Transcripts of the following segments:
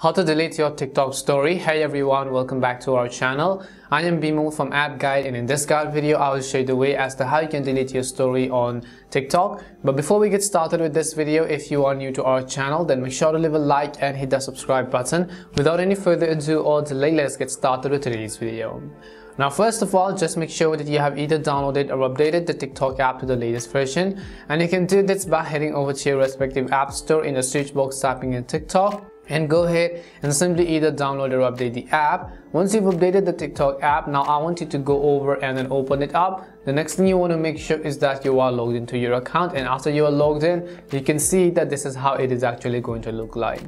How to delete your TikTok story. Hey everyone, welcome back to our channel. I am Bimal from App Guide, and in this guide video I will show you the way as to how you can delete your story on TikTok. But before we get started with this video, if you are new to our channel, then make sure to leave a like and hit the subscribe button. Without any further ado or delay, let's get started with today's video. Now first of all, just make sure that you have either downloaded or updated the TikTok app to the latest version, and you can do this by heading over to your respective app store, in the search box typing in TikTok, and go ahead and simply either download or update the app. Once you've updated the TikTok app, now I want you to go over and then open it up. The next thing you want to make sure is that you are logged into your account, and after you are logged in, you can see that this is how it is actually going to look like.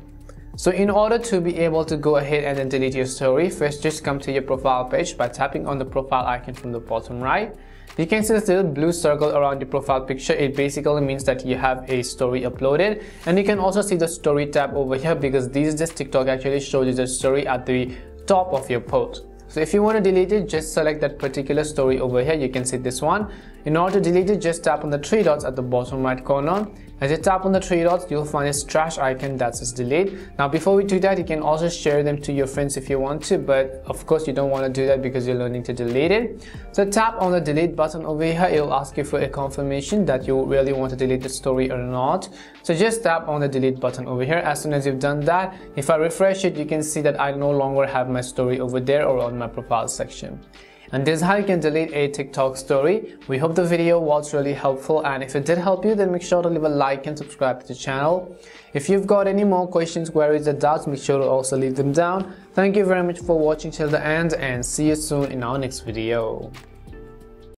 So in order to be able to go ahead and then delete your story, first just come to your profile page by tapping on the profile icon from the bottom right. You can see this little blue circle around the profile picture. It basically means that you have a story uploaded, and you can also see the story tab over here, because these days TikTok actually shows you the story at the top of your post. So if you want to delete it, just select that particular story over here. You can see this one. In order to delete it, just tap on the three dots at the bottom right corner. As you tap on the three dots, you'll find a trash icon that says delete. Now before we do that, you can also share them to your friends if you want to, but of course you don't want to do that because you're learning to delete it. So tap on the delete button over here. It will ask you for a confirmation that you really want to delete the story or not. So just tap on the delete button over here. As soon as you've done that, if I refresh it, you can see that I no longer have my story over there or on my profile section. And this is how you can delete a TikTok story. We hope the video was really helpful, and if it did help you, then make sure to leave a like and subscribe to the channel. If you've got any more questions, queries or doubts, make sure to also leave them down. Thank you very much for watching till the end, and see you soon in our next video.